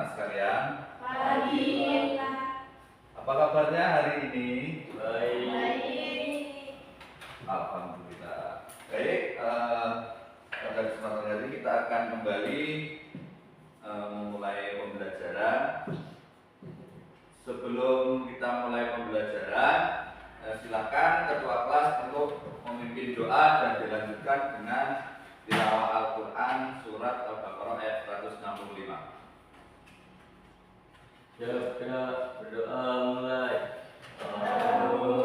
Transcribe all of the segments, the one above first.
anak-anak sekalian. Pagi. Apa kabarnya hari ini? Baik. Alhamdulillah. Baik, pada kesempatan hari ini kita akan kembali memulai pembelajaran. Sebelum kita mulai pembelajaran, silakan ketua kelas untuk memimpin doa dan dilanjutkan dengan tilawah Al-Quran surat Al-Baqarah ayat 165. Ya, kita berdoa mulai. Tanahku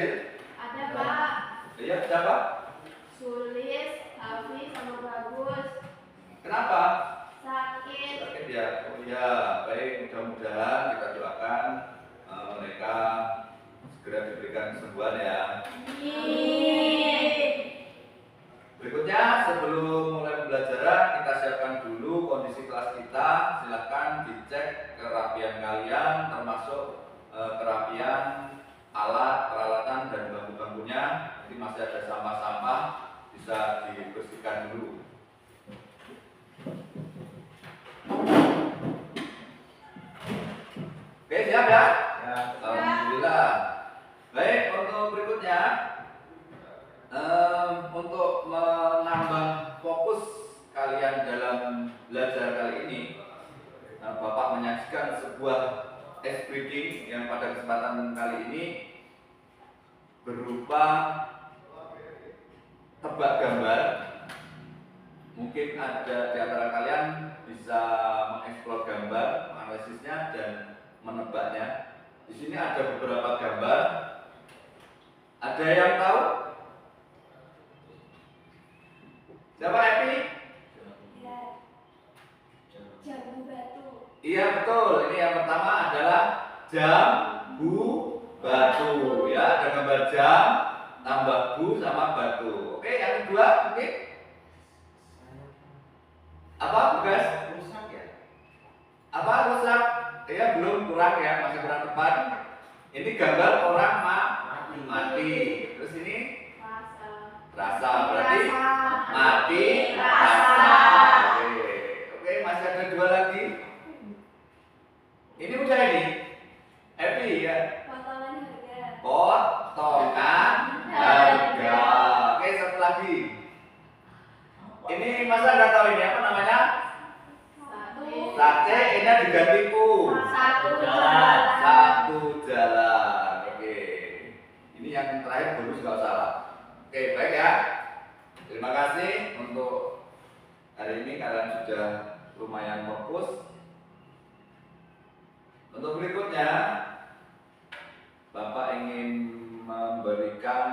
hadir? Ada Pak. Iya, siapa? Sulis, Hafiz, sama Bagus. Kenapa? Sakit. Sakit ya? Oh iya, baik, mudah-mudahan kita doakan mereka segera diberikan kesembuhan ya. Amin. Berikutnya, sebelum mulai pembelajaran, kita siapkan dulu kondisi kelas kita. Silakan dicek kerapian kalian, termasuk kerapian alat, peralatan, dan bangku-bangkunya. Jadi masih ada sampah-sampah, bisa dibersihkan dulu. Oke, siap ya? Ya. Alhamdulillah. Baik, untuk berikutnya, untuk menambah fokus kalian dalam belajar kali ini, Bapak menyajikan sebuah test reading yang pada kesempatan kali ini berupa tebak gambar. Mungkin ada di antara kalian bisa mengeksplor gambar, menganalisisnya dan menebaknya. Di sini ada beberapa gambar. Ada yang tahu? Siapa Epi? Ya. Jambu batu. Iya betul. Ini yang pertama adalah jambu batu. Ya, ada gambar jam, tambah bu sama batu. Oke, yang kedua mungkin apa? Tugas? Rusak ya? Apa rusak? Ya belum, kurang ya, masih kurang tepat. Ini gambar orang mati. Terus ini rasa, berarti mati rasa. Oke, masih ada dua lagi. Ini udah ini. Happy ya. Potongan harga. Potongan harga. Oke, satu lagi. Ini masa nggak tahu ini apa namanya? Sate. Ini diganti ku. Satu jalan. Satu jalan. Oke. Ini yang terakhir bonus nggak salah. Oke, baik ya. Terima kasih untuk hari ini kalian sudah lumayan fokus. Untuk berikutnya, Bapak ingin memberikan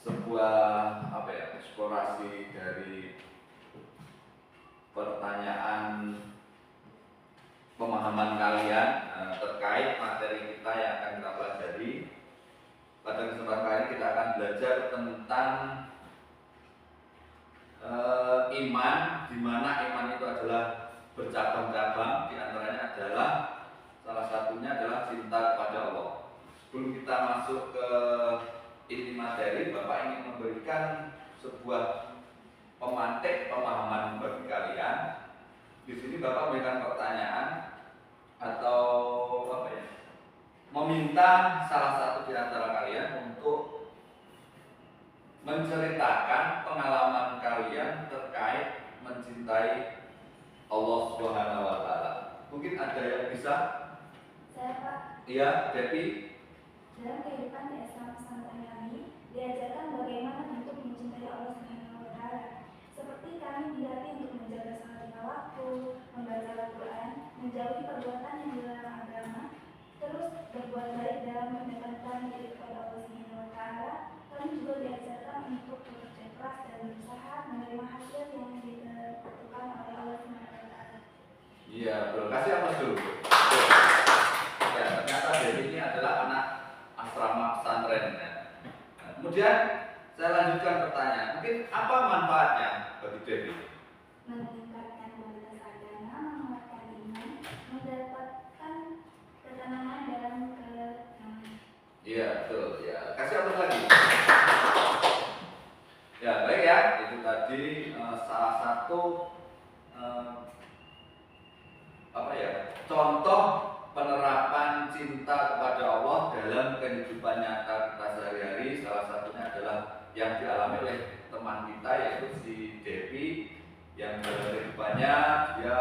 sebuah eksplorasi dari pertanyaan pemahaman kalian terkait materi kita yang akan kita pelajari. Pada kesempatan kali ini kita akan belajar tentang iman, di mana iman itu adalah bercabang-cabang. Di antaranya adalah salah satunya adalah cinta kepada Allah. Sebelum kita masuk ke inti materi, Bapak ingin memberikan sebuah pemantik pemahaman bagi kalian. Di sini Bapak memberikan pertanyaan atau meminta salah satu di antara kalian untuk menceritakan pengalaman kalian terkait mencintai Allah Subhanahu wa taala. Mungkin ada yang bisa? Saya Pak, Iya, Devi. dalam kehidupan di asrama pesantren kami diajarkan bagaimana untuk mencintai Allah Subhanahu wa taala. Seperti kami dilatih untuk menjaga salat lima waktu, membaca Al-Qur'an, menjauhi perbuatan yang dilarang agama, terus berbuat baik dalam mendekatkan diri kepada Allah Subhanahu wa taala. Kami juga diajarkan untuk bekerja keras dan berusaha menerima hasil yang ditentukan oleh Allah Subhanahu wa taala. Iya, betul. Kasih aplaus dulu. Ya, ternyata Devi ini adalah anak asrama pesantren. Ya. Nah, kemudian saya lanjutkan pertanyaan. Mungkin apa manfaatnya bagi Devi? Meningkatkan kualitas agama, menguatkan iman, mendapatkan ketenangan dalam kehidupan. Iya, betul. Ya, kasih aplaus lagi. Ya, baik ya. Itu tadi salah satu contoh penerapan cinta kepada Allah dalam kehidupan nyata kita sehari-hari. Salah satunya adalah yang dialami oleh teman kita, yaitu si Devi, yang dalam kehidupannya dia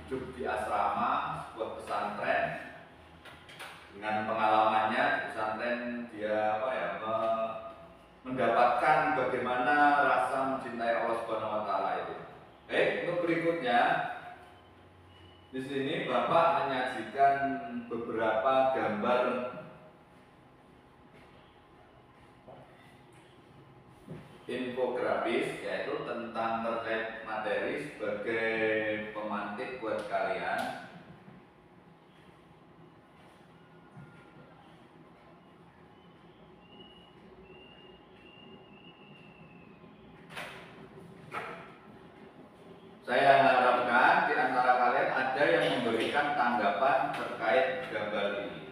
hidup di asrama sebuah pesantren. Dengan pengalamannya di pesantren dia mendapatkan bagaimana rasa mencintai Allah Subhanahu wa taala itu. Baik, untuk berikutnya di sini Bapak menyajikan beberapa gambar infografis, yaitu tentang terkait materi sebagai pemantik buat kalian. Saya harapkan di antara kalian ada yang memberikan tanggapan terkait gambar ini.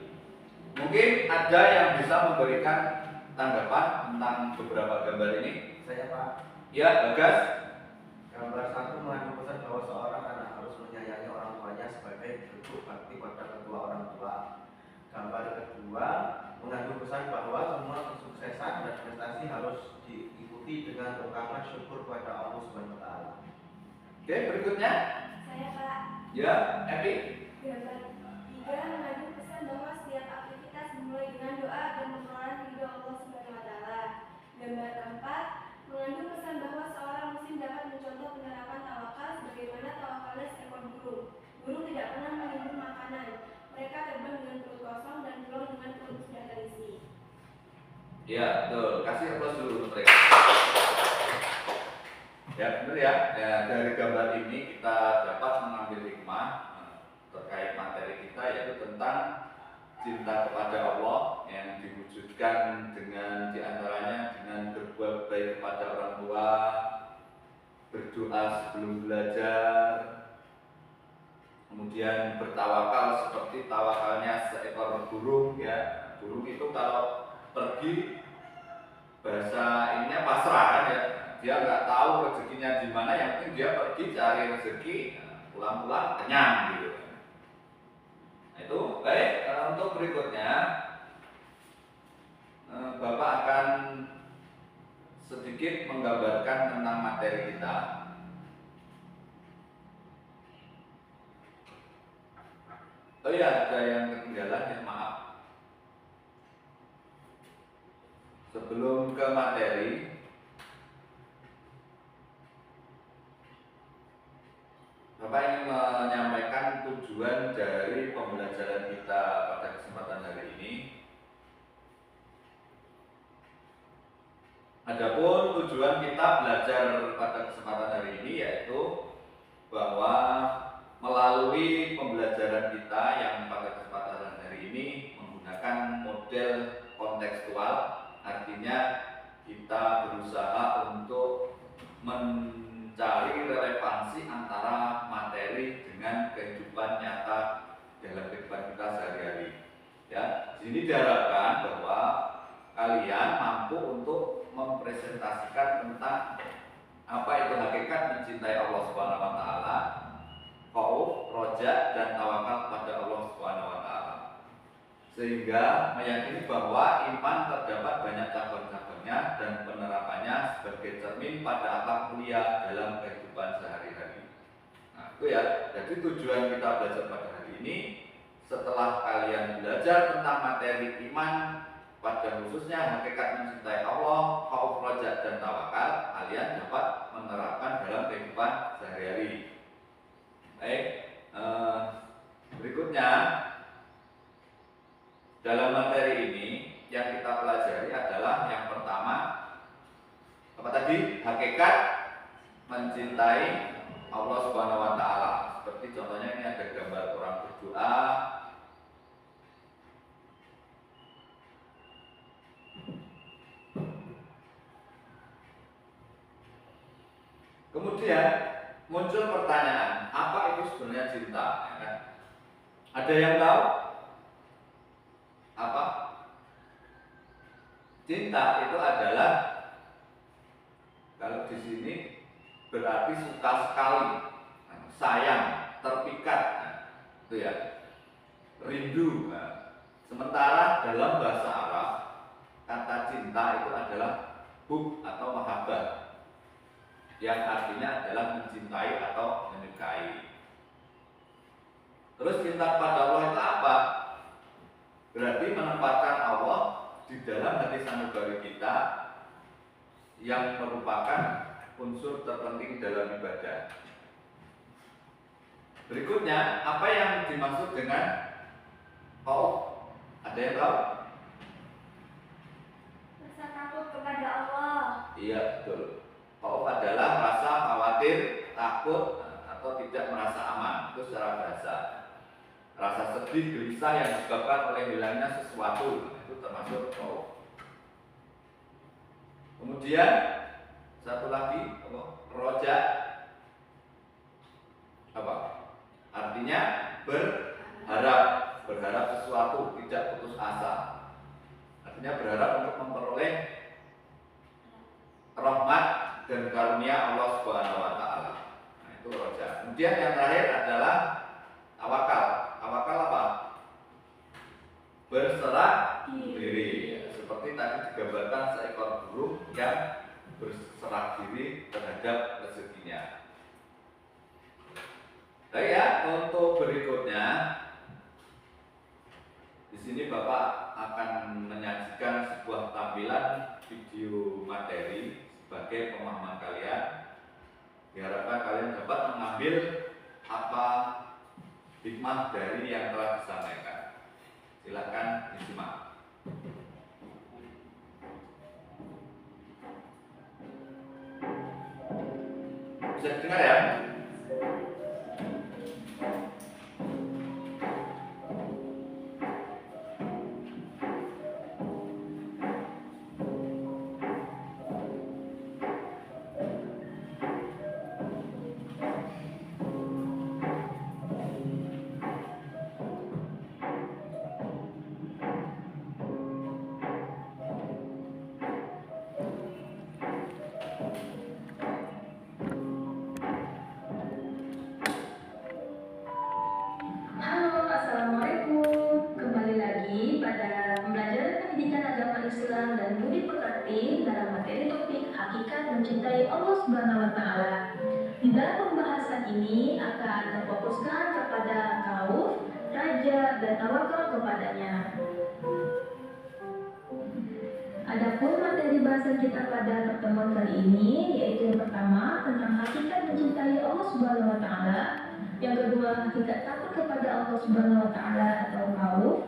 Mungkin ada yang bisa memberikan tanggapan tentang beberapa gambar ini. Saya Pak. Ya, Bagas. Gambar 1 mengandung pesan bahwa seorang anak harus menyayangi orang tuanya sebagai bentuk bakti pada kedua orang tua. Gambar kedua mengandung pesan bahwa semua kesuksesan dan prestasi harus diikuti dengan ungkapan syukur pada Allah Subhanahu wa taala. Oke, berikutnya. Saya Pak. Ya, Epi. Gambar 3 mengandung pesan bahwa setiap aktivitas dimulai dengan doa dan permohonan ridho Allah Subhanahu wa taala. Gambar 4 mengandung pesan bahwa seorang muslim dapat mencontoh penerapan tawakal sebagaimana tawakalnya seekor burung. Burung tidak pernah menimbun makanan. Mereka terbang dengan perut kosong dan pulang dengan perut sudah terisi. Ya, betul. Kasih aplaus dulu untuk mereka. Ya, benar ya. Ya, dari gambar ini kita dapat mengambil hikmah terkait materi kita, yaitu tentang cinta kepada Allah yang diwujudkan dengan diantaranya dengan berbuat baik kepada orang tua, berdoa sebelum belajar, kemudian bertawakal seperti tawakalnya seekor burung. Ya, burung itu kalau pergi bahasa ininya pasrah kan ya, dia nggak tahu rezekinya di mana, yang penting dia pergi cari rezeki, pulang-pulang kenyang gitu. Nah, itu baik. Untuk berikutnya Bapak akan sedikit menggambarkan tentang materi kita. Oh iya, ada yang ketinggalan ya, maaf. Sebelum ke materi, Bapak ingin menyampaikan tujuan dari pembelajaran kita pada kesempatan hari ini. Adapun tujuan kita belajar pada kesempatan hari ini yaitu bahwa melalui pembelajaran kita yang pada kesempatan hari ini menggunakan model kontekstual, artinya kita berusaha untuk mencari relevansi antara materi dengan kehidupan nyata dalam kehidupan kita sehari-hari. Ya, di sini diharapkan bahwa kalian mampu untuk mempresentasikan tentang apa itu hakikat mencintai Allah Subhanahu wa taala, khauf, roja, dan tawakal kepada Allah Subhanahu wa taala. Sehingga meyakini bahwa iman terdapat banyak cabang-cabangnya dan penerapannya sebagai cermin pada akhlak mulia dalam kehidupan sehari-hari. Nah, itu ya. Jadi tujuan kita belajar pada hari ini, setelah kalian belajar tentang materi iman, pada khususnya hakikat mencintai Allah, khauf, roja, dan tawakal, kalian dapat menerapkan dalam kehidupan sehari-hari. Baik, berikutnya dalam materi ini yang kita pelajari adalah yang pertama, apa tadi? Hakikat mencintai Allah Subhanahu wa taala. Seperti contohnya ini ada gambar orang berdoa. Kemudian muncul pertanyaan, apa itu sebenarnya cinta? Ya kan? Ada yang tahu? Apa? Cinta itu adalah, kalau di sini berarti suka sekali, sayang, terpikat, itu ya, rindu. Sementara dalam bahasa Arab kata cinta itu adalah hub atau mahabbah, yang artinya adalah mencintai atau menyukai. Terus cinta kepada Allah itu apa? Berarti menempatkan Allah di dalam hati sanubari kita yang merupakan unsur terpenting dalam ibadah. Berikutnya, apa yang dimaksud dengan khauf? Ada yang tahu? Rasa takut kepada Allah. Iya betul. Khauf adalah rasa khawatir, takut atau tidak merasa aman. Itu secara bahasa. Rasa sedih, gelisah yang disebabkan oleh hilangnya sesuatu, itu termasuk khauf. Kemudian satu lagi roja, apa? Artinya berharap sesuatu, tidak putus asa. Artinya berharap untuk memperoleh rahmat dan karunia Allah Subhanahu wa taala. Nah, itu roja. Kemudian yang terakhir adalah tawakal. Tawakal apa? Berserah diri. Seperti tadi digambarkan seekor burung yang berserah diri terhadap rezekinya. Baik ya, untuk berikutnya di sini Bapak akan menyajikan sebuah tampilan video materi sebagai pemahaman kalian. Diharapkan kalian dapat mengambil apa hikmah dari yang telah disampaikan. Silakan disimak. Bisa dengar ya? Halo, Assalamualaikum. Kembali lagi pada pembelajaran pendidikan agama Islam dan budi pekerti dalam materi topik hakikat mencintai Allah Subhanahu wa taala. Di dalam pembahasan ini akan terfokuskan kepada khauf, raja, dan tawakal kepadanya. Adapun materi bahasan kita pada pertemuan kali ini yaitu yang pertama tentang hakikat mencintai Allah Subhanahu wa taala, yang kedua hakikat takut kepada Allah Subhanahu wa taala atau khauf,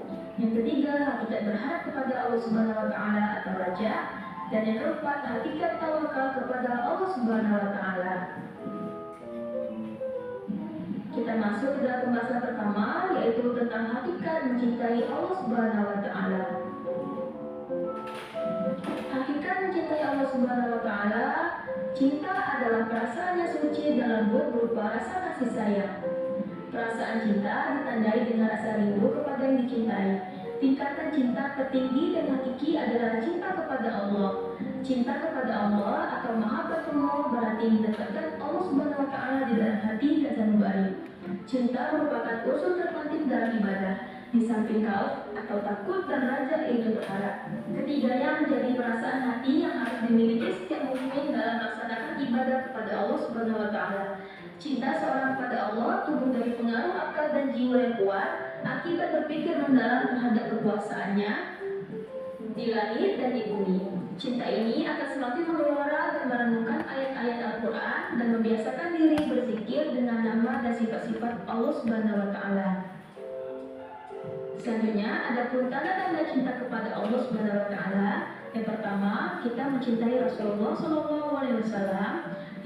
yang ketiga hakikat berharap kepada Allah Subhanahu wa taala atau raja, dan yang keempat hakikat tawakal kepada Allah Subhanahu wa taala. Kita masuk ke dalam pembahasan pertama yaitu tentang hakikat mencintai Allah Subhanahu wa taala. Hakikat mencintai Allah Subhanahu wa taala, cinta adalah perasaan yang suci dalam berupa rasa kasih sayang. Perasaan cinta ditandai dengan rasa rindu kepada yang dicintai. Tingkatan cinta tertinggi dan hakiki adalah cinta kepada Allah. Cinta kepada Allah atau mahabbatullah berarti mendekatkan Allah Subhanahu wa taala di dalam hati dan sanubari. Cinta merupakan unsur terpenting dalam ibadah. Di samping khauf atau takut dan raja yaitu berharap. Ketiganya menjadi perasaan hati yang harus dimiliki setiap mukmin dalam melaksanakan ibadah kepada Allah Subhanahu wa taala. Cinta seorang kepada Allah tumbuh dari pengaruh akal dan jiwa yang kuat akibat berpikir mendalam terhadap kekuasaannya di langit dan di bumi. Cinta ini akan semakin mengelora dan merenungkan ayat-ayat Al-Quran dan membiasakan diri berzikir dengan nama dan sifat-sifat Allah Subhanahu wa taala. Selanjutnya, ada pun tanda-tanda cinta kepada Allah Subhanahu wa taala. Yang pertama, kita mencintai Rasulullah SAW.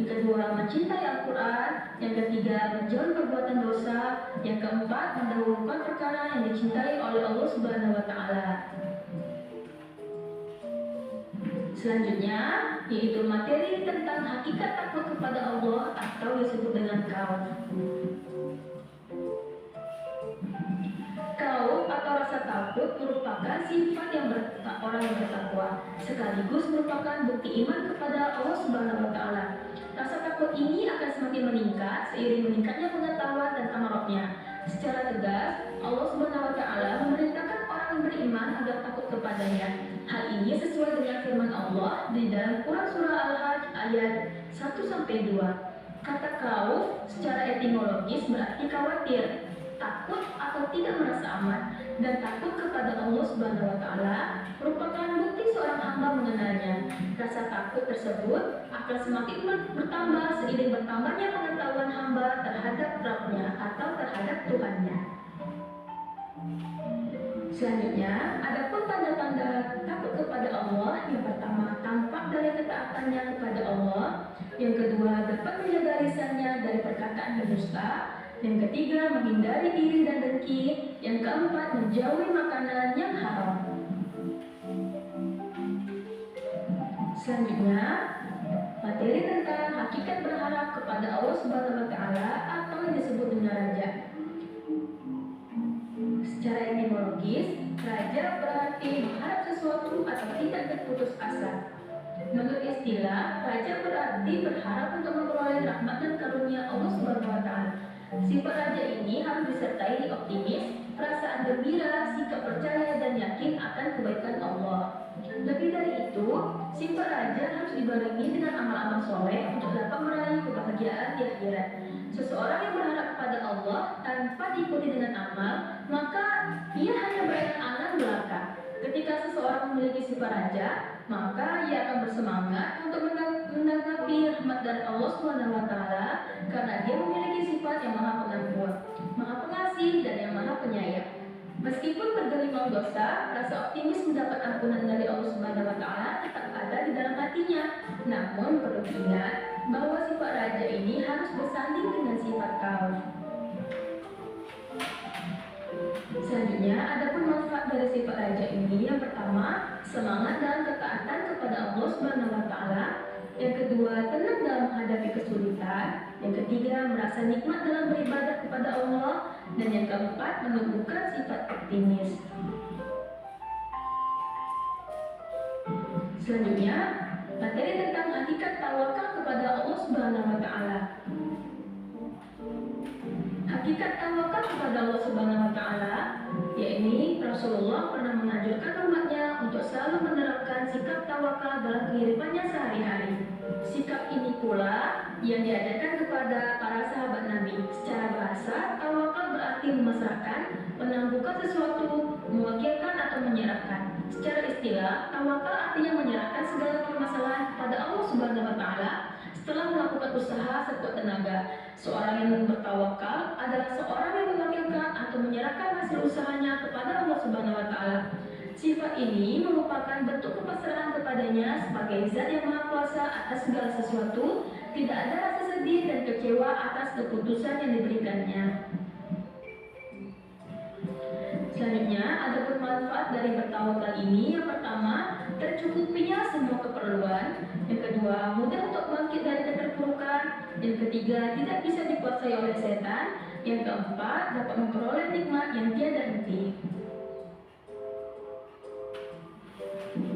Yang kedua, mencintai Al-Quran. Yang ketiga, menjauhi perbuatan dosa. Yang keempat, mendahulukan perkara yang dicintai oleh Allah Subhanahu wa taala. Selanjutnya, yaitu materi tentang hakikat takut kepada Allah atau disebut dengan khauf. Khauf atau rasa takut merupakan sifat orang yang bertakwa, sekaligus merupakan bukti iman kepada Allah Subhanahu wa taala. Rasa takut ini akan semakin meningkat seiring meningkatnya pengetahuan dan amarahnya. Secara tegas, Allah Subhanahu wa taala memerintahkan orang yang beriman agar takut kepadanya. Hal ini sesuai dengan firman Allah di dalam Quran surah Al-Hajj ayat 1-2. Kata khauf secara etimologis berarti khawatir, takut atau tidak merasa aman, dan takut kepada Allah Subhanahu wa taala merupakan bukti seorang hamba mengenalnya. Rasa takut tersebut akan semakin bertambah seiring bertambahnya pengetahuan hamba terhadap Rabb-nya atau terhadap Tuhannya. Selanjutnya, adapun tanda-tanda takut kepada Allah, yang pertama tampak dari ketaatannya kepada Allah, yang kedua dapat menjaga lisannya dari perkataan yang dusta, yang ketiga menghindari iri dan dengki, yang keempat menjauhi makanan yang haram. Selanjutnya, materi tentang hakikat berharap kepada Allah Subhanahu wa Ta'ala atau yang disebut dengan raja. Secara etimologis, raja berarti mengharap sesuatu atau tidak berputus asa. Menurut istilah, raja berarti berharap untuk memperoleh rahmat dan karunia Allah Subhanahu wa Ta'ala. Sifat raja ini harus disertai optimis, perasaan gembira, sikap percaya dan yakin akan kebaikan Allah. Lebih dari itu, sifat raja harus dibarengi dengan amal-amal soleh untuk dapat meraih kebahagiaan di akhirat. Seseorang yang berharap kepada Allah tanpa diikuti dengan amal, maka ia hanya berangan-angan belaka. Ketika seseorang memiliki sifat raja, maka ia akan bersemangat untuk menanggapi rahmat dari Allah Subhanahu wa Ta'ala karena dia memiliki sifat yang maha pengampun, maha pengasih dan yang maha penyayang. Meskipun bergelimang dosa, rasa optimis mendapat ampunan dari Allah Subhanahu wa Ta'ala tetap ada di dalam hatinya. Namun perlu diingat bahwa sifat raja ini harus bersanding dengan sifat kaum. Selanjutnya, adapun manfaat dari sifat raja ini, yang pertama, semangat dalam ketaatan kepada Allah Subhanahu wa Ta'ala. Yang kedua, tenang dalam menghadapi kesulitan. Yang ketiga, merasa nikmat dalam beribadah kepada Allah. Dan yang keempat, menumbuhkan sifat optimis. Selanjutnya, materi tentang hakikat tawakal kepada Allah Subhanahu wa Ta'ala. Hakikat tawakal kepada Allah Subhanahu wa Ta'ala, yakni Rasulullah pernah menganjurkan umatnya untuk selalu menerapkan sikap tawakal dalam kehidupannya sehari-hari. Sikap ini pula yang diajarkan kepada para sahabat Nabi. Secara bahasa, tawakal berarti memasrahkan, menangguhkan sesuatu, mewakilkan atau menyerahkan. Secara istilah, tawakal artinya menyerahkan segala permasalahan kepada Allah Subhanahu wa Ta'ala setelah melakukan usaha sekuat tenaga. Seorang yang bertawakal adalah seorang yang mewakilkan atau menyerahkan hasil usahanya kepada Allah Subhanahu wa Ta'ala. Sifat ini merupakan bentuk kepasrahan kepadanya sebagai zat yang maha kuasa atas segala sesuatu. Tidak ada rasa sedih dan kecewa atas keputusan yang diberikannya. Selanjutnya, ada bermanfaat dari bertawakal ini. Yang pertama, tercukupinya semua keperluan. Yang kedua, mudah untuk bangkit dari keterpurukan. Yang ketiga, tidak bisa dikuasai oleh setan. Yang keempat, dapat memperoleh nikmat yang tiada henti.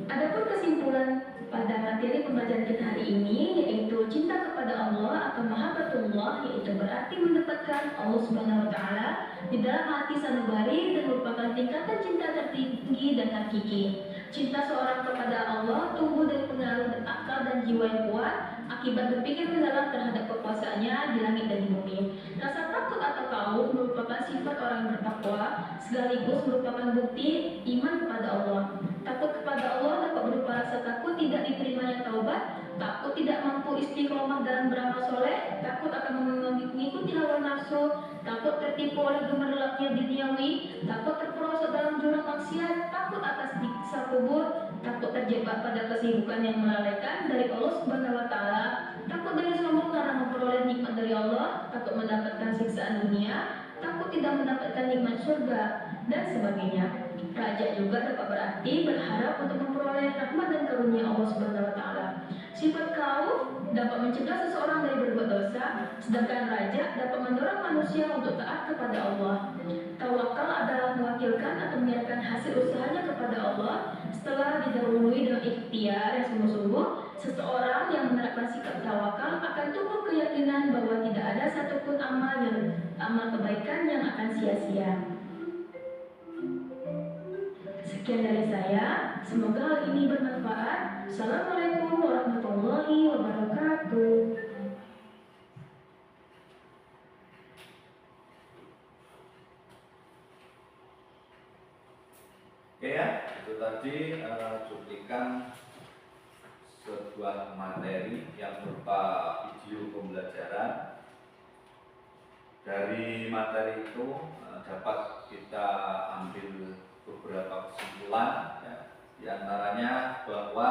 Adapun kesimpulan pada materi pembelajaran kita hari ini, yaitu cinta kepada Allah atau mahabbatullah, yaitu berarti mendapatkan Allah Subhanahu wa Ta'ala di dalam hati sanubari dan merupakan tingkatan cinta tertinggi dan hakiki. Cinta seorang kepada Allah tumbuh dari pengaruh dan akal dan jiwa yang kuat akibat berpikir mendalam terhadap kekuasaannya di langit dan di bumi. Rasa takut atau khauf merupakan sifat orang yang bertakwa, sekaligus merupakan bukti iman kepada Allah. Takut kepada Allah dapat berupa rasa takut tidak diterimanya taubat, takut tidak mampu istiqomah dalam beramal soleh, takut akan mengikuti hawa nafsu, takut tertipu oleh gemerlapnya duniawi, takut terperosok dalam jurang maksiat, takut atas siksa kubur, takut terjebak pada kesibukan yang melalaikan dari Allah Subhanahu wa Ta'ala, takut dari sombong karena memperoleh nikmat dari Allah, takut mendapatkan siksaan dunia, takut tidak mendapatkan nikmat surga, dan sebagainya. Raja juga dapat berarti berharap untuk memperoleh rahmat dan karunia Allah Subhanahu wa Ta'ala. Sifat khauf dapat mencegah seseorang dari berbuat dosa, sedangkan raja dapat mendorong manusia untuk taat kepada Allah. Tawakal adalah mewakilkan atau menyerahkan hasil usahanya kepada Allah. Setelah didahului dengan ikhtiar yang sungguh-sungguh, seseorang yang menerapkan sikap tawakal akan tumbuh keyakinan bahwa tidak ada satupun amal kebaikan yang akan sia-sia. Sekian dari saya, semoga hal ini bermanfaat. Assalamualaikum warahmatullahi wabarakatuh. Oke ya, itu tadi cuplikan sebuah materi yang berupa video pembelajaran. Dari materi itu dapat kita ambil beberapa kesimpulan ya. Di antaranya bahwa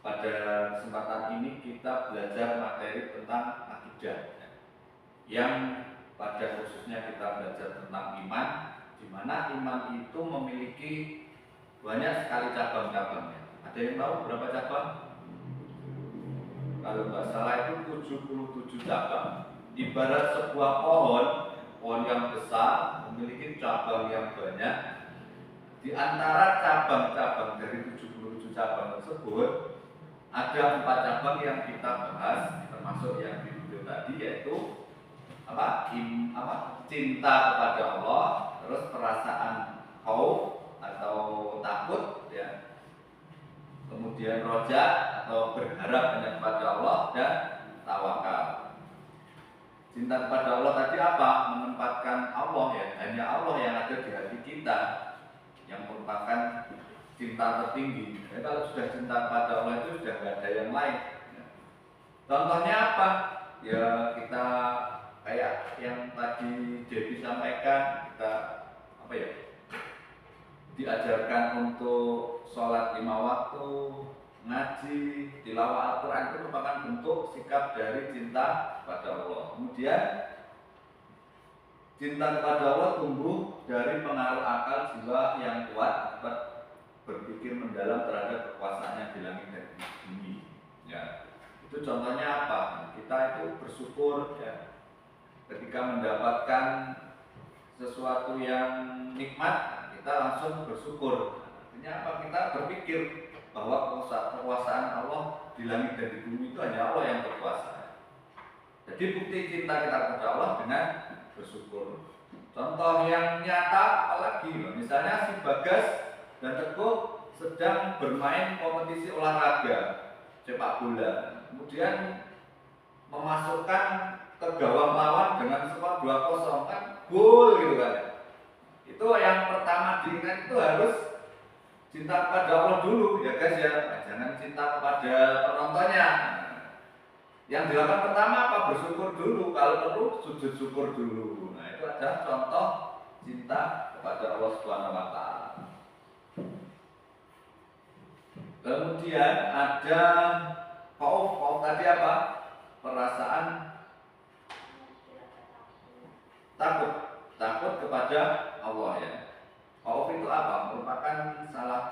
pada kesempatan ini kita belajar materi tentang akidah ya. Yang pada khususnya kita belajar tentang iman, di mana iman itu memiliki banyak sekali cabang-cabangnya. Ada yang tahu berapa cabang? Kalau nggak salah itu 77 cabang. Ibarat sebuah pohon yang besar memiliki cabang yang banyak. Di antara cabang-cabang dari 77 cabang tersebut, ada 4 cabang yang kita bahas, termasuk yang di video tadi, yaitu cinta kepada Allah, terus perasaan khauf atau takut ya, kemudian roja atau berharap hanya kepada Allah, dan tawakal. Cinta kepada Allah tadi apa? Menempatkan Allah ya, hanya Allah yang ada di hati kita, yang merupakan cinta tertinggi. Ya, kalau sudah cinta kepada Allah itu sudah tidak ada yang lain ya. Contohnya apa? Ya kita kayak yang tadi Devi sampaikan, kita diajarkan untuk sholat 5 waktu, ngaji, tilawah Al-Quran, itu merupakan bentuk sikap dari cinta kepada Allah. Kemudian cinta kepada Allah tumbuh dari pengaruh akal jiwa yang kuat, berpikir mendalam terhadap kekuasaannya di langit dan di bumi ya. Itu contohnya apa? Kita itu bersyukur ya, ketika mendapatkan sesuatu yang nikmat, kita langsung bersyukur. Artinya apa? Kita berpikir bahwa kekuasaan Allah di langit dan di bumi itu hanya Allah yang berkuasa. Jadi bukti cinta kita kepada Allah dengan bersyukur. Contoh yang nyata apalagi, misalnya si Bagas dan Teguh sedang bermain kompetisi olahraga sepak bola, kemudian memasukkan ke gawang lawan dengan skor 2-0 kan gol gitu kan. Itu yang pertama diingat itu harus cinta kepada Allah dulu ya guys ya, jangan cinta kepada penontonnya. Yang dilakukan pertama apa? Bersyukur dulu, kalau perlu sujud syukur dulu. Nah itu adalah contoh cinta kepada Allah Subhanahu wa Ta'ala. Kemudian ada khauf tadi apa? Perasaan takut kepada Allah ya. Khauf itu apa? Merupakan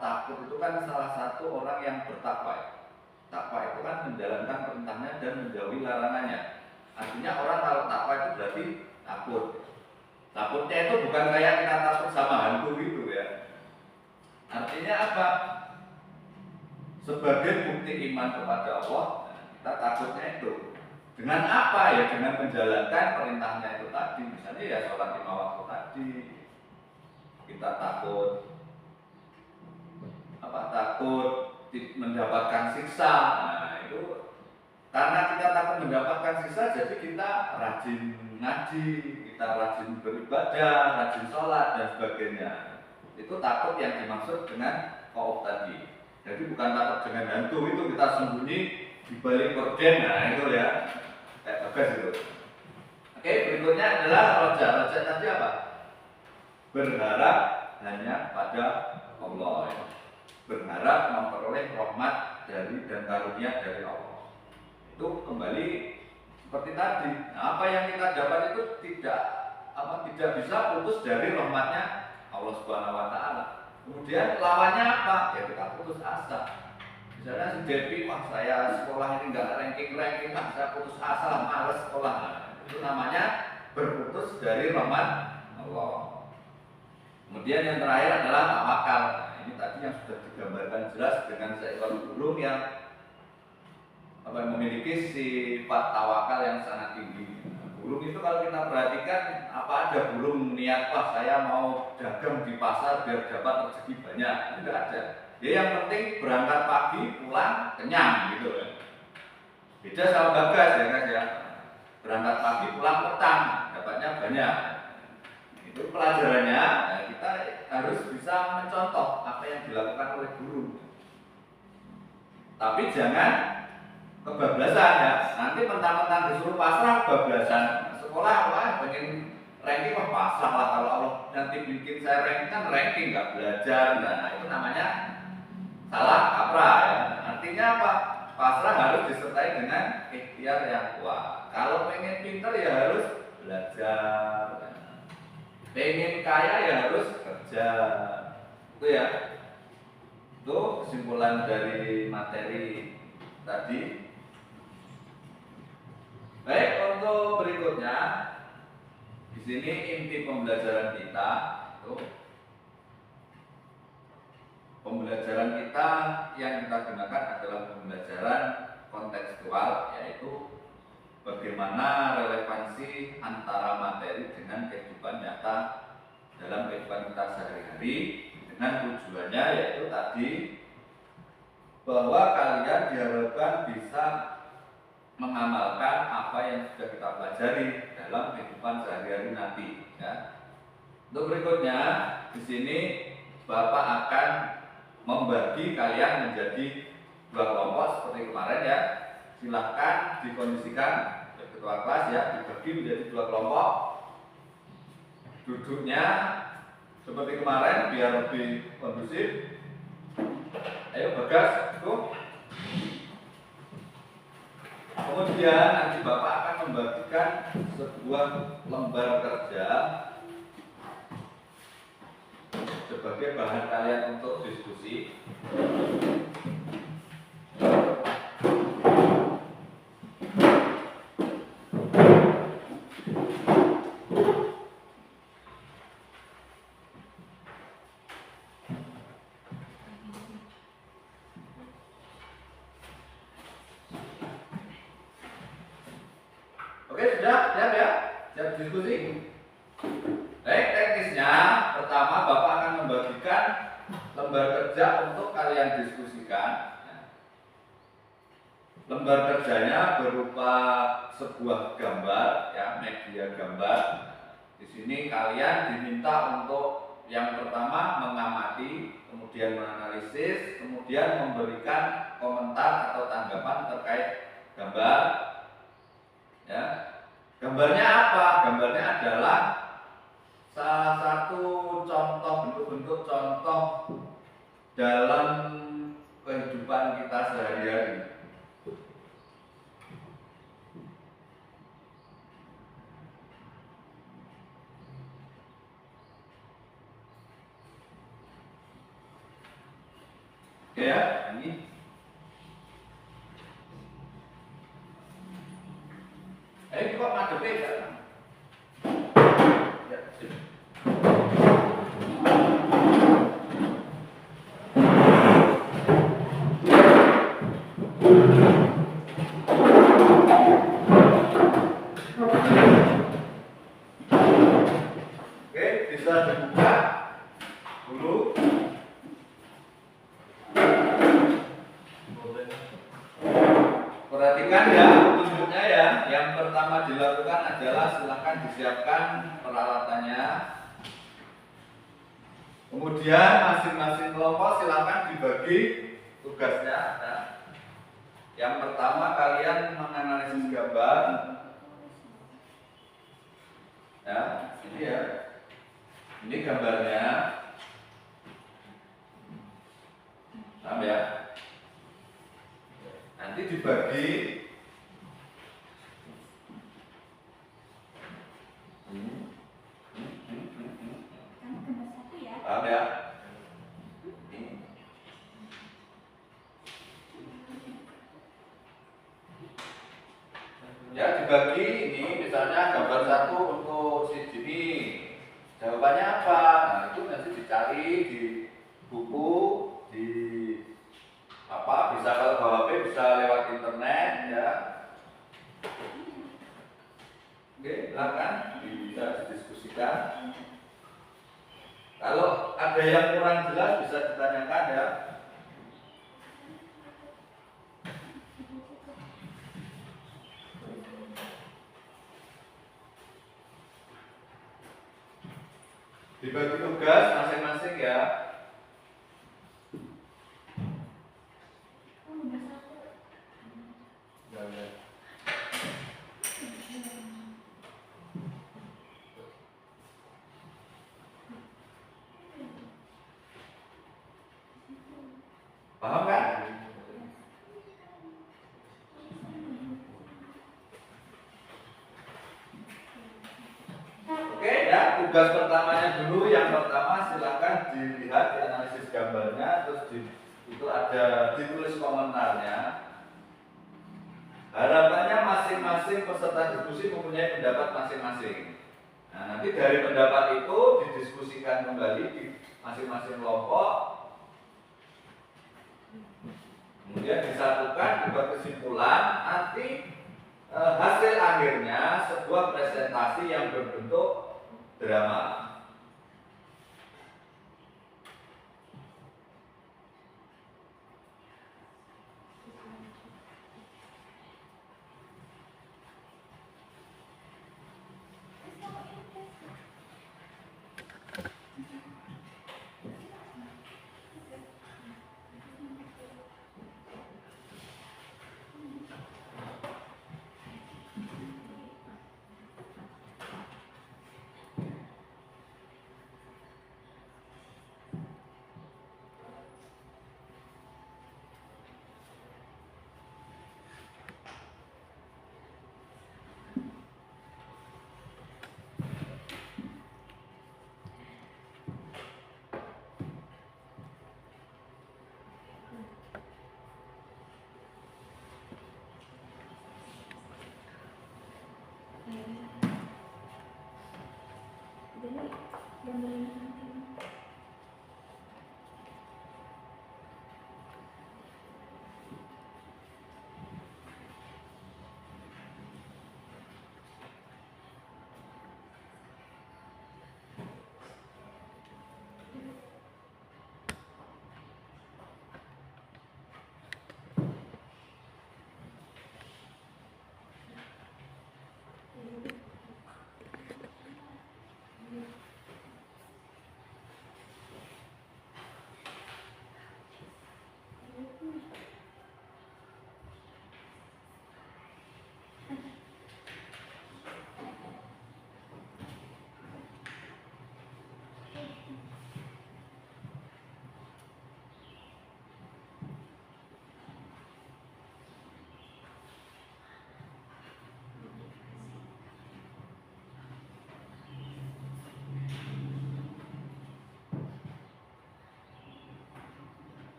takut itu kan salah satu orang yang bertakwa. Takwa itu kan menjalankan perintahnya dan menjauhi larangannya. Artinya orang kalau takwa itu berarti takut. Takutnya itu bukan kayak kita takut sama hantu gitu ya. Artinya apa? Sebagai bukti iman kepada Allah, kita takutnya itu. Dengan apa ya? Dengan menjalankan perintahnya itu tadi. Misalnya ya sholat 5 waktu tadi. Kita takut mendapatkan siksa. Nah itu karena kita takut mendapatkan siksa, jadi kita rajin ngaji, kita rajin beribadah, rajin sholat dan sebagainya. Itu takut yang dimaksud dengan khauf tadi. Jadi bukan takut dengan hantu itu kita sembunyi di balik gorden, nah itu ya kayak Bagas itu. Oke, berikutnya adalah roja. Roja tadi apa? Berharap hanya pada Allah ya. Berharap memperoleh rahmat dari dan karunia dari Allah. Itu kembali seperti tadi. Nah, apa yang kita dapat itu tidak bisa putus dari rahmatnya Allah Subhanahu wa Ta'ala. Kemudian lawannya apa? Ya kita putus asa. Misalnya si Devi, saya sekolah ini nggak ranking, saya putus asa, males sekolah. Nah, itu namanya berputus dari rahmat Allah. Kemudian yang terakhir adalah tawakal. Ini tadi yang sudah digambarkan jelas dengan seekor burung yang memiliki sifat tawakal yang sangat tinggi. Burung itu kalau kita perhatikan, apa ada burung niat saya mau dagang di pasar biar dapat rezeki banyak? Tidak ada. Dia yang penting berangkat pagi, pulang kenyang gitu kan. Beda sama Bagas ya kan ya. Berangkat pagi, pulang petang, dapatnya banyak. Itu pelajarannya, kita harus bisa mencontoh apa yang dilakukan oleh guru. Tapi jangan kebablasan ya. Nanti mentang-mentang disuruh pasrah kebablasan. Sekolah pengen ranking mah pasrah lah, kalau Allah nanti bikin saya ranking kan ranking nggak belajar, nah itu namanya salah kaprah ya. Artinya apa? Pasrah harus disertai dengan ikhtiar yang kuat. Kalau pengen pintar ya harus belajar, pengen kaya ya harus kerja, itu ya. Itu kesimpulan dari materi tadi. Baik, untuk berikutnya di sini inti pembelajaran kita itu pembelajaran kita yang kita gunakan adalah pembelajaran kontekstual, yaitu bagaimana relevansi antara materi dengan kehidupan nyata dalam kehidupan kita sehari-hari, dengan tujuannya yaitu tadi bahwa kalian diharapkan bisa mengamalkan apa yang sudah kita pelajari dalam kehidupan sehari-hari nanti ya. Untuk berikutnya di sini Bapak akan membagi kalian menjadi dua kelompok seperti kemarin ya. Silahkan dikondisikan ketua kelas ya, dibagi menjadi dua kelompok. Duduknya seperti kemarin biar lebih kondusif. Ayo Bagas, tuh. Kemudian nanti Bapak akan membagikan sebuah lembar kerja sebagai bahan kalian untuk diskusi. Oke, sudah siap ya? Siap diskusi? Baik, teknisnya pertama Bapak akan membagikan lembar kerja untuk kalian diskusikan. Lembar kerjanya berupa sebuah gambar ya, media gambar. Di sini kalian diminta untuk yang pertama mengamati, kemudian menganalisis, kemudian memberikan komentar atau tanggapan terkait gambar. Ya. Gambarnya apa? Gambarnya adalah salah satu contoh, bentuk-bentuk contoh dalam kehidupan kita sehari-hari. Oke ya, ini. Kok ngadepnya ya? Ya, sini. Oke, bisa dibuka dulu. Perhatikan ya tunjuknya ya. Yang pertama dilakukan adalah silahkan disiapkan peralatannya. Kemudian masing-masing kelompok silahkan dibagi tugasnya. Ya. Yang pertama kalian menganalisis gambar. Ya, ini ya. Ini gambarnya. Paham ya? Nanti dibagi paham ya? Ya dibagi ini misalnya gambar satu untuk si Jimmy, jawabannya apa? Nah itu nanti dicari di buku, di apa, bisa kalau bawa HP bisa lewat internet ya. Oke, silakan bisa didiskusikan. Kalau ada yang kurang jelas bisa ditanyakan ya. Dibagi tugas masing-masing ya. tugas pertamanya dulu, yang pertama silakan dilihat di analisis gambarnya, terus itu ada ditulis komentarnya. Harapannya masing-masing peserta diskusi mempunyai pendapat masing-masing. Nah, nanti dari pendapat itu didiskusikan kembali di masing-masing kelompok, kemudian disatukan dibuat kesimpulan. Nanti hasil akhirnya sebuah presentasi yang berbentuk drama. Jadi gambarin nanti.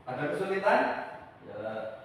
Ada kesulitan? Ya.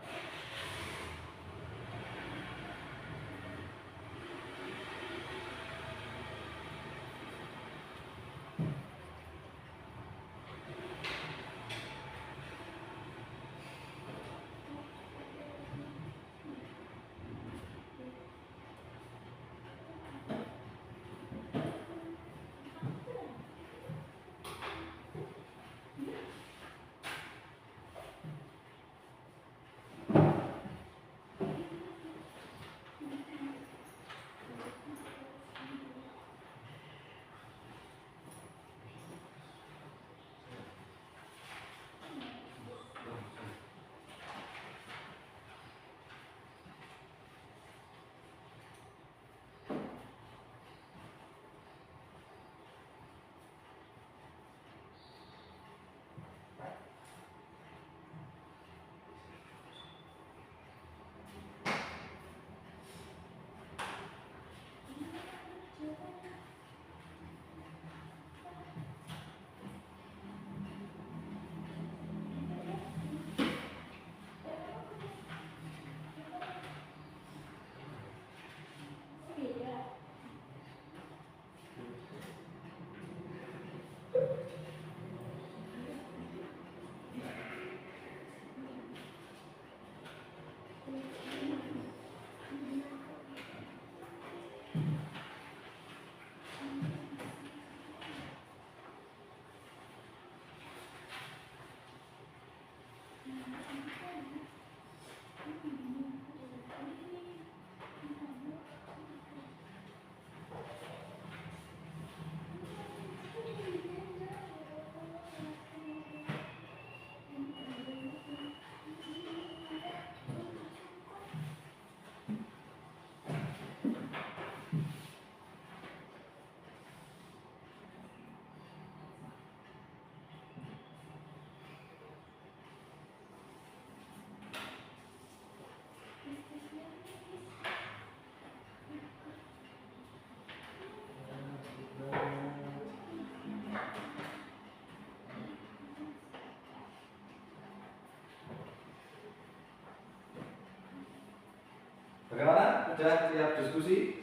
Bagaimana? Sudah siap diskusi?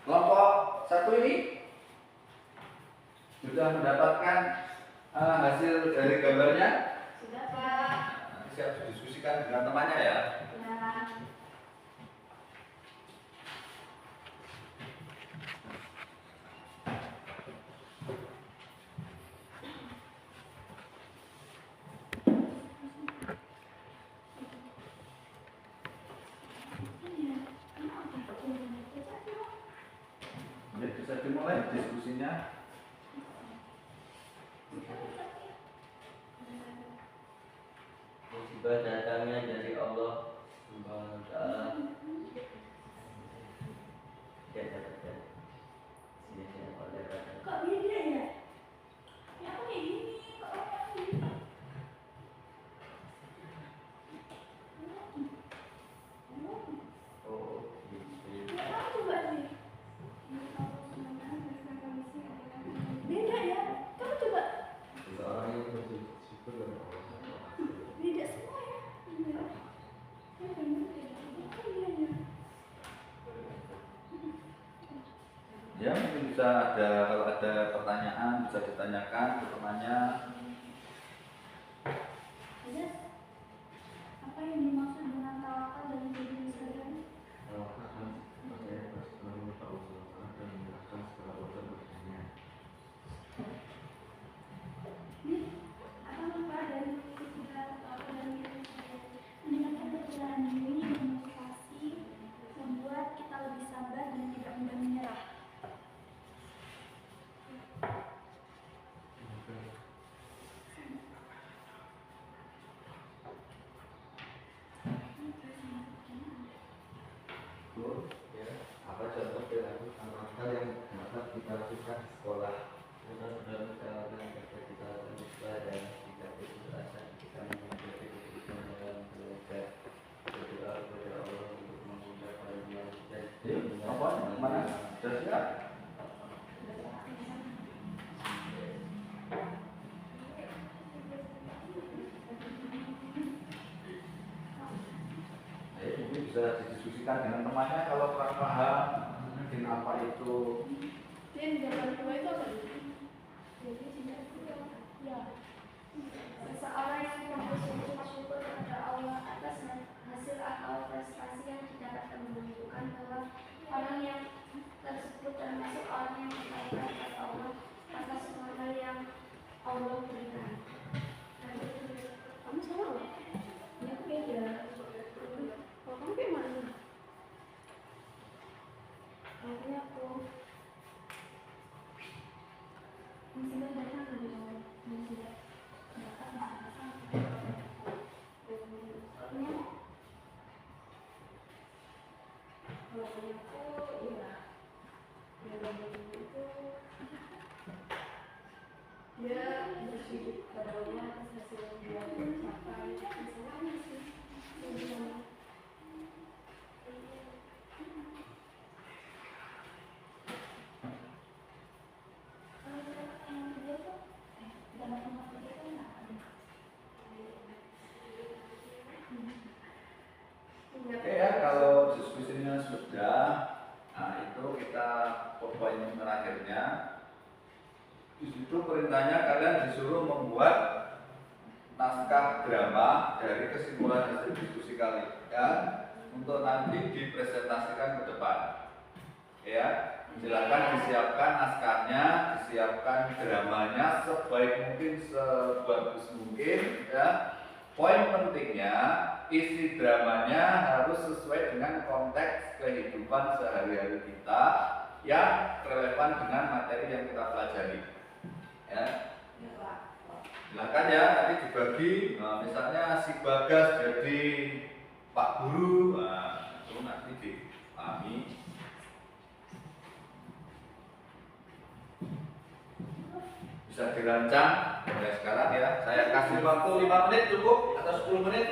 Kelompok satu ini sudah mendapatkan hasil dari gambarnya? Sudah, Pak. Siap didiskusikan dengan temannya ya. Nah, Ya, bisa dimulai diskusinya. Musibah datangnya dari Allah Subhanahu wa taala. Ya, ya. Sini oleh kata. kok beda ya? Ya aku kayak gini, kok kamu gini? Oh, gitu. Ya kamu coba sih. Beda ya? Kamu coba. Seseorang yang bersyukur kepada Allah. Beda semua ya? Beda. Ya bener ya. Kok iya ya? Ya, mungkin bisa ada, kalau ada pertanyaan bisa ditanyakan ke temannya. Yes. Apa yang dimaksud dengan tawakal dan jadi misalnya? Apa manfaat dari istilah tawakal dan jadi misalnya? Meningkatkan kepercayaan diri dan motivasi, membuat kita lebih sabar dan tidak mudah menyerah. Bu, ya, apa contoh perilaku tawakal yang dapat kita lakukan di sekolah? Mudah-mudahan kita akan dapat kita lupa dan kita berasa kita menghadapi kesulitan dalam belajar. Berdoa kepada Allah untuk memudahkan dia dan Apa? Mana? Sudah siap? bisa didiskusikan dengan temannya kalau kurang paham mungkin apa itu. Dan jalan kedua itu apa? Jadi ya seseorang yang mempunyai bersyukur kepada Allah atas hasil atau prestasi yang didapatkan menunjukkan bahwa orang yang tersebut termasuk orang yang berkaitan kepada Allah atas semua yang Allah berikan. Kamu sama nggak? Ya aku beda. Kalau kamu kayak mana? Aku masih banyak kan ada masih dia bersujud pada Allah atas hasil yang dia capai misalnya sih Oke ya, kalau diskusinya sudah, nah itu kita ke poin terakhirnya. Di situ perintahnya kalian disuruh membuat naskah drama dari kesimpulan hasil diskusi kalian untuk nanti dipresentasikan ke depan. Ya, silakan disiapkan naskahnya, disiapkan dramanya sebaik mungkin, sebagus mungkin. Ya. Poin pentingnya, isi dramanya harus sesuai dengan konteks kehidupan sehari-hari kita yang relevan dengan materi yang kita pelajari. Ya. Silakan ya, nanti dibagi. Nah, misalnya si Bagas jadi Pak Guru, nah, itu nanti dipahami. Bisa dirancang mulai sekarang ya. Saya kasih waktu 5 menit cukup atau 10 menit?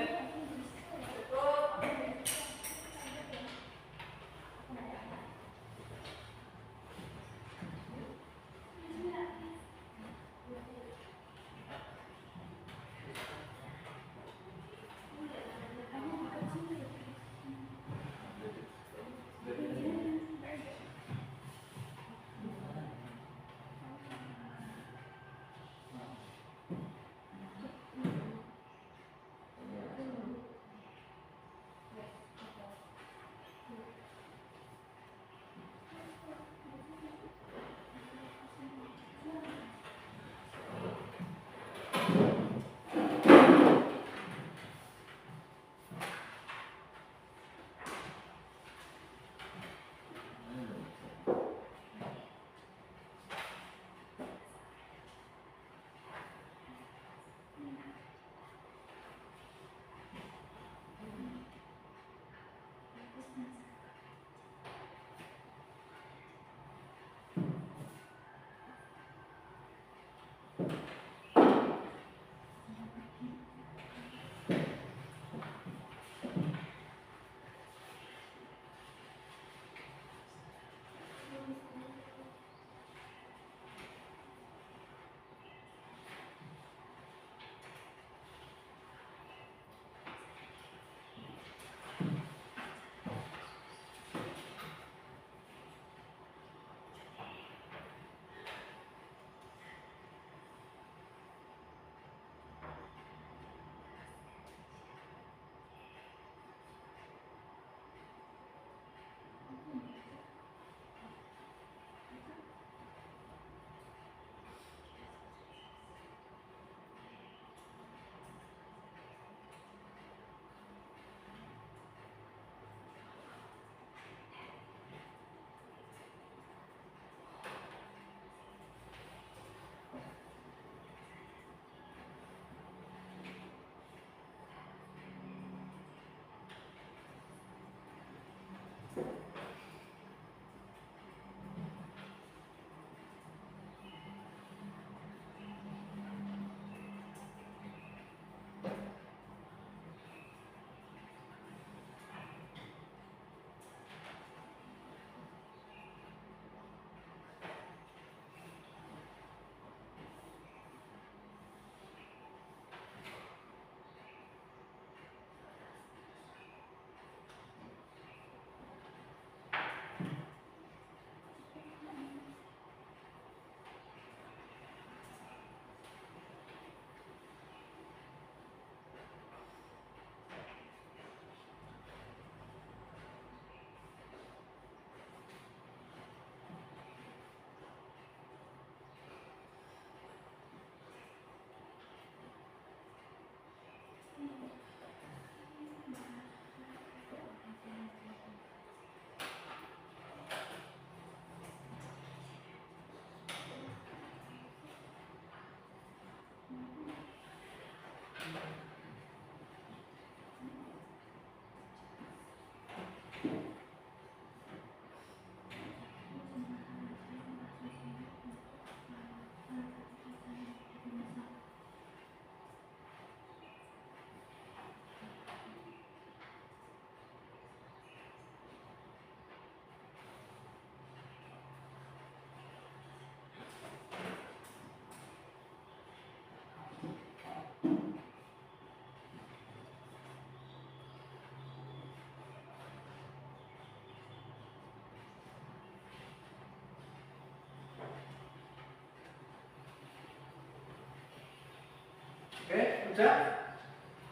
Sudah?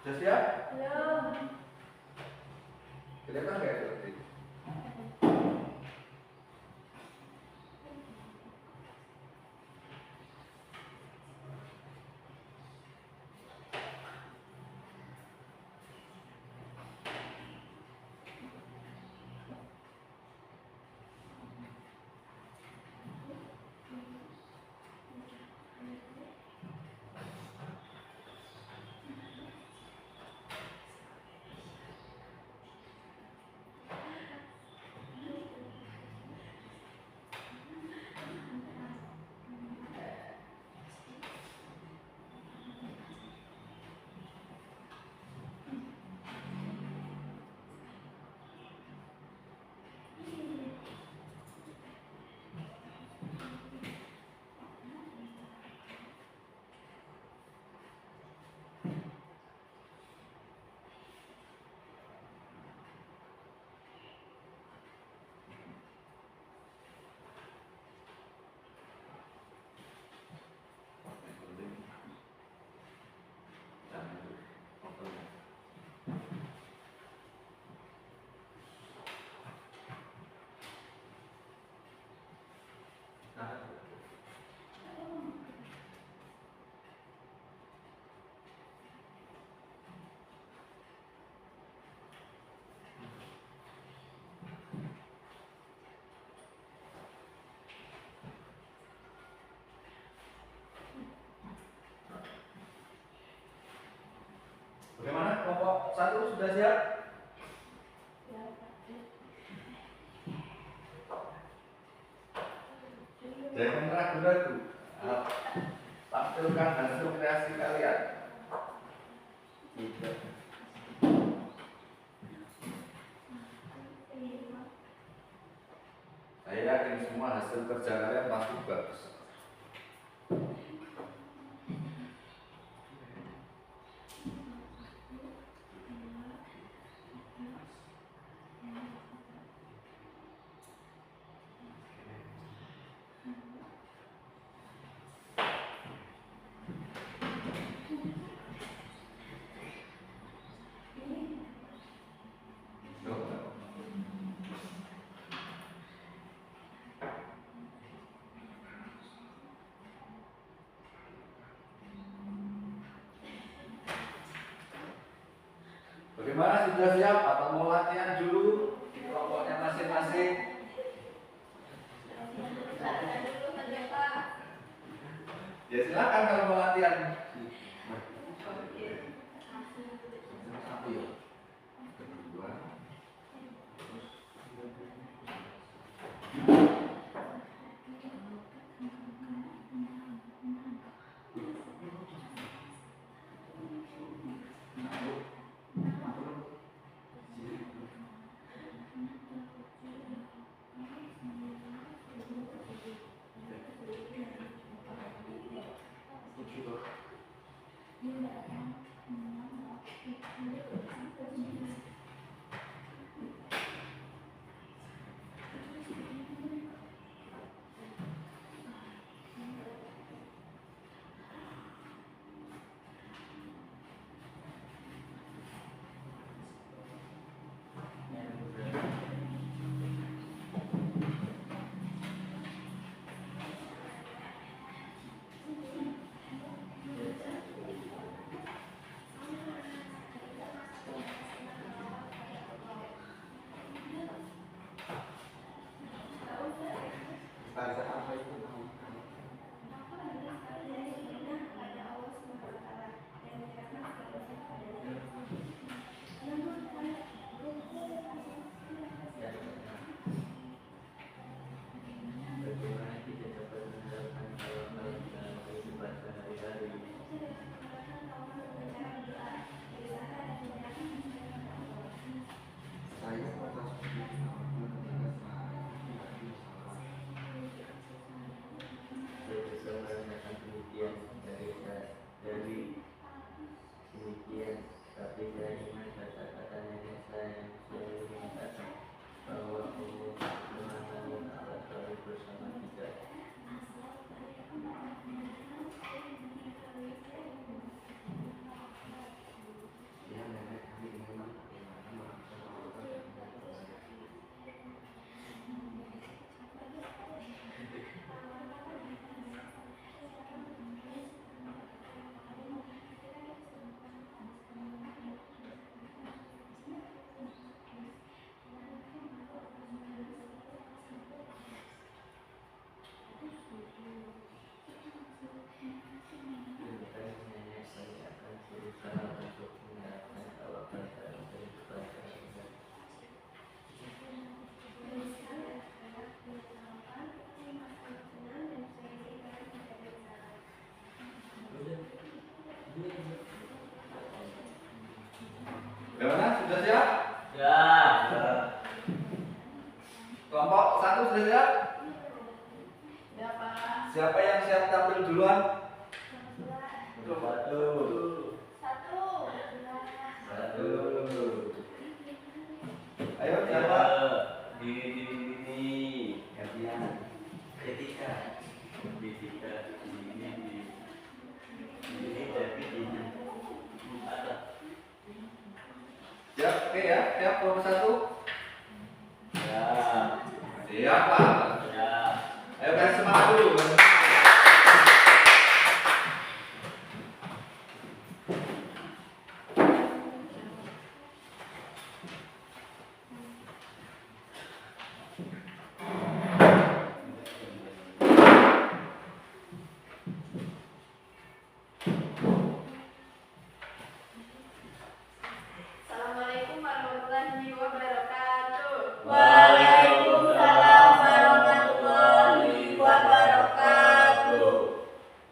Sudah siap? Belum. Kelihatan nggak itu? Bagaimana kelompok 1 sudah siap? Jangan ragu-ragu. Tampilkan hasil kreasi kalian. Saya yakin semua hasil kerja kalian pasti bagus. Bagaimana, sudah siap atau mau latihan dulu di kelompoknya masing-masing? Ya silakan kalau mau latihan. sudah siap? Ya. Kelompok 1 sudah siap? Ya, Pak. Siapa yang siap tampil duluan? Satu. Satu. Ayo siapa? Ini. Gantian. Ketika. Ini tapi ini. Ada. Siap, oke ya. Siap kelompok 1. Ya. Siap Pak. Ya. Ayo kasih semangat dulu. Assalamualaikum warahmatullahi wabarakatuh. Waalaikumsalam warahmatullahi wabarakatuh.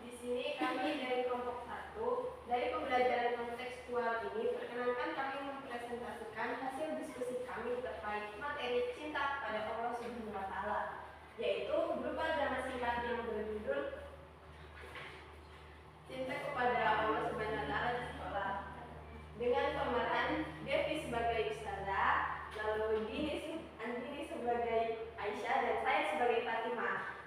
Di sini kami dari kelompok 1 dari pembelajaran kontekstual ini perkenankan kami mempresentasikan hasil diskusi kami terkait materi cinta kepada Allah Subhanahu wa taala, yaitu berupa drama singkat yang berjudul Cinta kepada Allah Subhanahu wa taala di sekolah. Dengan pemeran Devi sebagai Ustazah, lalu Andini sebagai Aisyah, dan saya sebagai Fatimah.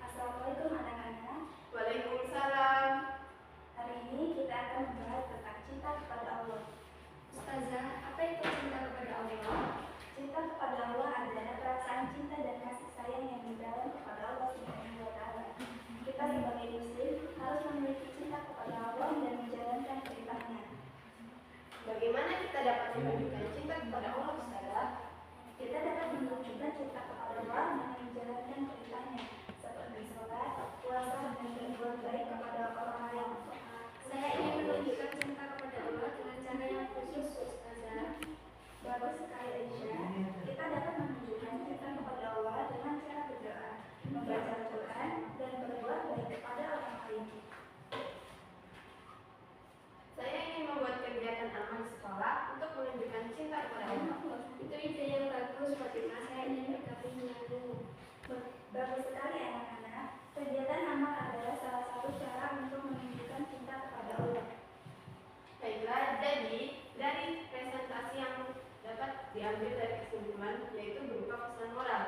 Assalamualaikum anak-anak. Waalaikumsalam. Hari ini kita akan membahas tentang cinta kepada Allah. Ustazah, apa itu cinta kepada Allah? Cinta kepada Allah adalah perasaan cinta dan kasih sayang yang mendalam kepada Allah Subhanahu wa taala. Kita sebagai muslim harus memiliki cinta kepada Allah dan menjalankan perintahnya. Bagaimana kita dapat menunjukkan cinta kepada Allah, Ustazah? Kita dapat menunjukkan cinta kepada Allah dengan menjalankan perintahnya, seperti sholat, puasa, dan berbuat baik kepada orang lain. Saya ingin menunjukkan cinta kepada Allah dengan cara yang khusus, Ustazah. Bagus sekali Aisyah. Kita dapat menunjukkan cinta kepada Allah dengan cara berdoa, membaca Al-Quran, dan berbuat baik kepada orang lain. Saya ingin membuat kegiatan amal di sekolah untuk menunjukkan cinta kepada Allah. Itu ide yang bagus, Fatimah. Saya ingin bergabung. Bagus sekali anak-anak. Kegiatan amal adalah salah satu cara untuk menunjukkan cinta kepada Allah. Baiklah, jadi dari presentasi yang dapat diambil dari kesimpulan yaitu berupa pesan moral.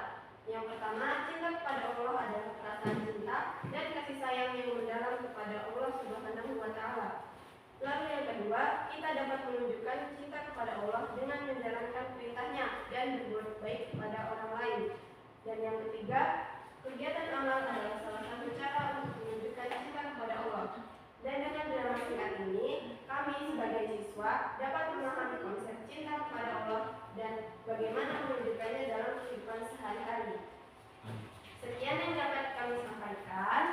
Yang pertama, cinta kepada Allah adalah perasaan cinta dan kasih sayang yang mendalam kepada Allah Subhanahu wa taala. Lalu yang kedua, kita dapat menunjukkan cinta kepada Allah dengan menjalankan perintahnya dan berbuat baik kepada orang lain. Dan yang ketiga, kegiatan amal adalah salah satu cara untuk menunjukkan cinta kepada Allah. Dan dengan drama singkat ini, kami sebagai siswa dapat memahami konsep cinta kepada Allah dan bagaimana menunjukkannya dalam kehidupan sehari-hari. Sekian yang dapat kami sampaikan.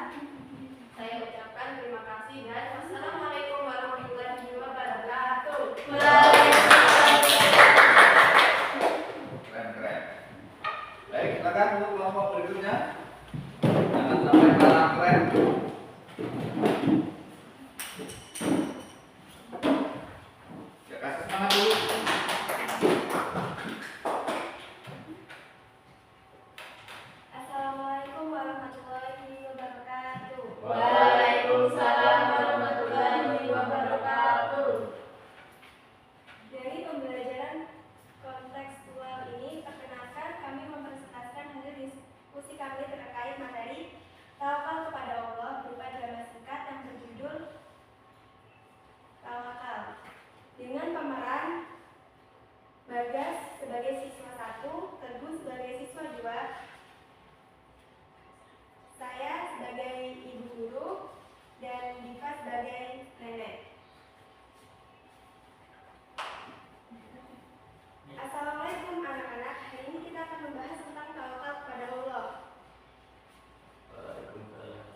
Saya ucapkan terima kasih dan wassalamualaikum warahmatullahi wabarakatuh. Keren. Baik, silakan untuk kelompok berikutnya. Jangan sampai kalah keren. Ya, kasih semangat dulu. Assalamualaikum warahmatullahi wabarakatuh. Waalaikumsalam warahmatullahi wabarakatuh. Dari pembelajaran kontekstual ini, perkenalkan kami mempresentasikan hasil diskusi kami terkait materi tawakal kepada Allah berupa drama singkat yang berjudul Tawakal. Dengan pemeran Bagas sebagai siswa 1, Teguh sebagai siswa 2, saya sebagai ibu guru, dan Diva sebagai nenek. Assalamualaikum anak-anak. Hari ini kita akan membahas tentang tawakal kepada Allah. Waalaikumsalam.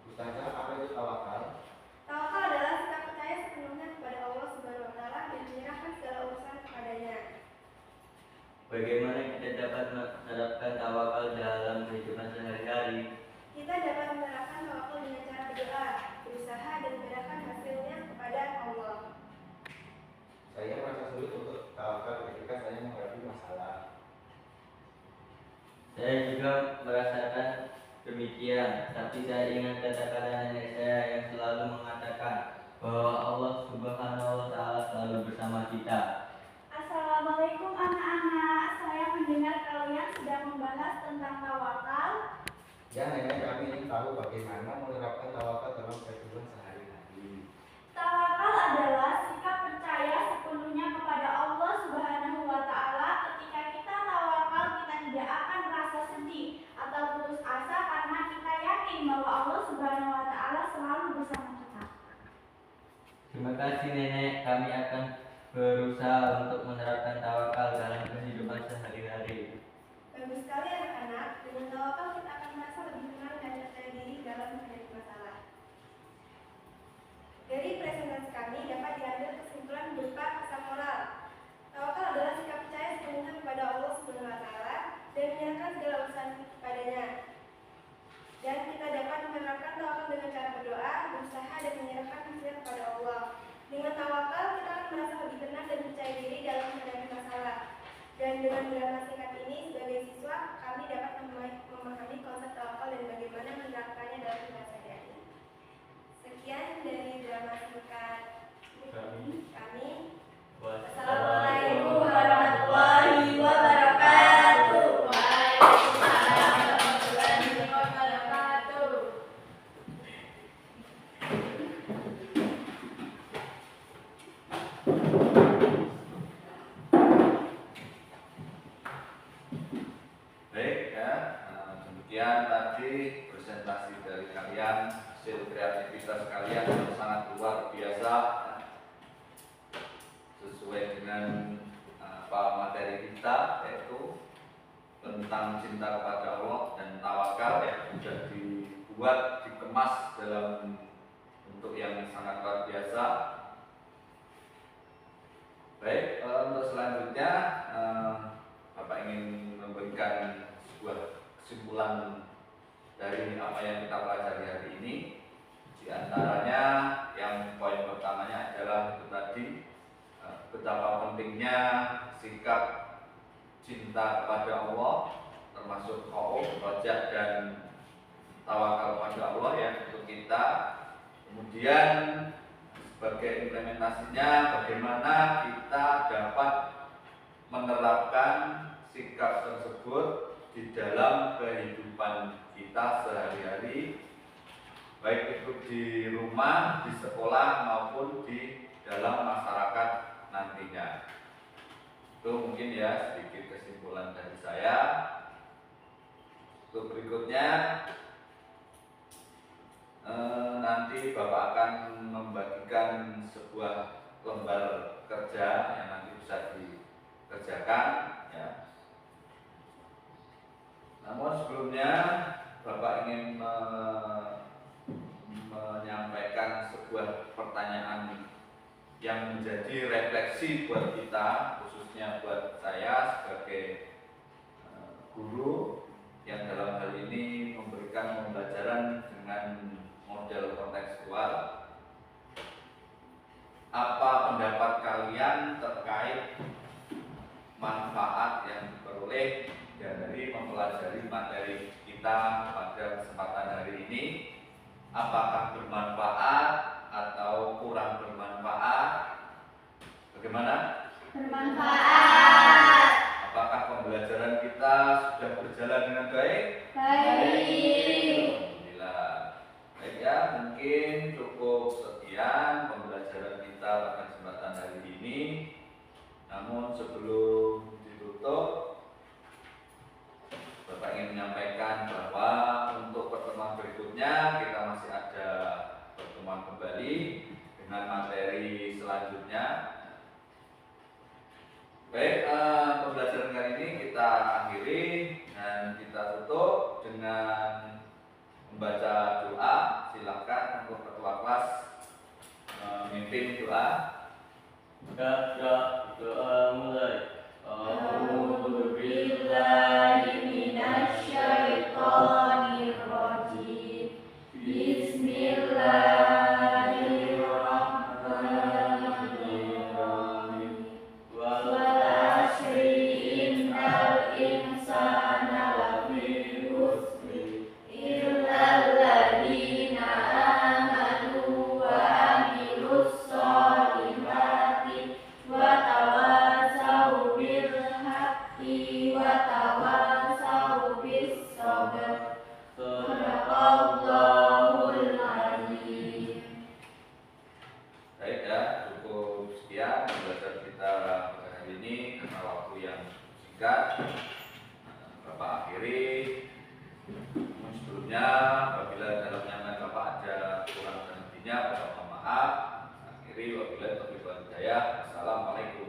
Ustazah, apa itu tawakal? Tawakal adalah sikap percaya sepenuhnya kepada Allah Subhanahu wa taala dan menyerahkan segala urusan kepadanya. Bagaimana kita dapat menerapkan tawakal dalam kehidupan sehari-hari? Kita dapat menerapkan tawakal dengan cara berdoa, berusaha dan juga merasakan demikian, tapi saya ingat kata-kata nenek saya yang selalu mengatakan bahwa Allah Subhanahu wa Ta'ala selalu bersama kita. Assalamualaikum anak-anak, saya mendengar kalian sedang membahas tentang tawakal. Ya, nenek, kami ingin tahu bagaimana menerapkan tawakal dalam kehidupan sehari-hari. Tawakal adalah sikap percaya sepenuhnya kepada Allah Subhanahu wa Ta'ala. Ketika kita tawakal, kita tidak akan merasa sedih atau putus asa karena kita yakin bahwa Allah Subhanahu wa Ta'ala selalu bersama kita. Terima kasih nenek, kami akan berusaha untuk menerapkan tawakal dalam kehidupan sehari-hari. Bagus sekali anak-anak, dengan tawakal kita akan merasa lebih tenang dan percaya diri dalam menghadapi masalah. Dari presentasi kami dapat diambil kesimpulan berupa pesan moral. Tawakal adalah sikap percaya sepenuhnya kepada Allah Subhanahu wa Ta'ala dan menyerahkan segala urusan kepadanya. Dan kita dapat menerapkan tawakal dengan cara berdoa, berusaha dan menyerahkan hasil kepada Allah. Dengan tawakal kita akan merasa lebih tenang dan percaya diri dalam menghadapi masalah. Dan dengan drama singkat ini sebagai siswa kami dapat memahami konsep tawakal dan bagaimana menerapkannya dalam kehidupan sehari-hari. Sekian dari drama singkat kami. Assalamualaikum warahmatullahi wabarakatuh. Waalaikumsalam warahmatullahi wabarakatuh. Baik ya, demikian tadi presentasi dari kalian, hasil kreativitas kalian yang sangat luar biasa, sesuai dengan apa materi kita, yaitu tentang cinta kepada Allah dan tawakal yang sudah dibuat, dikemas dalam bentuk yang sangat luar biasa. Baik, untuk selanjutnya Bapak ingin memberikan sebuah kesimpulan dari apa yang kita pelajari hari ini. Di antaranya yang poin pertamanya adalah itu tadi, betapa pentingnya sikap cinta kepada Allah, termasuk khauf, rajak dan tawakal kepada Allah ya untuk kita. Kemudian sebagai implementasinya, bagaimana kita dapat menerapkan sikap tersebut di dalam kehidupan kita sehari-hari, baik itu di rumah, di sekolah maupun di dalam masyarakat nantinya. Itu mungkin ya sedikit kesimpulan dari saya. Untuk berikutnya nanti Bapak akan membagikan sebuah lembar kerja yang nanti bisa dikerjakan ya. Namun sebelumnya Bapak ingin menyampaikan sebuah pertanyaan yang menjadi refleksi buat kita, khususnya buat saya sebagai guru yang dalam hal ini memberikan pembelajaran dengan model kontekstual. Apa pendapat kalian terkait manfaat yang diperoleh dari mempelajari materi kita pada kesempatan hari ini? Apakah bermanfaat atau kurang bermanfaat? Bagaimana? Bermanfaat. Apakah pembelajaran kita sudah berjalan dengan baik? Baik. Alhamdulillah. Baik ya, mungkin cukup sekian pembelajaran kita pada kesempatan hari ini. Namun sebelum ditutup, Bapak ingin menyampaikan bahwa untuk pertemuan berikutnya kita masih ada pertemuan kembali dengan materi selanjutnya. Baik, pembelajaran kali ini kita akhiri dan kita tutup dengan membaca doa. Silakan untuk ketua kelas memimpin doa. Doa mulai. A'udzu billahi minasyaitonir rajim. Bismillahirrahmanirrahim. Wal 'ashri innal insana lafi singkat. Bapak akhiri. Sebelumnya, apabila dalam penyampaian Bapak ada kurang dan lebihnya, Bapak mohon maaf. Akhiri, wabillahi taufiq wal hidayah. Assalamualaikum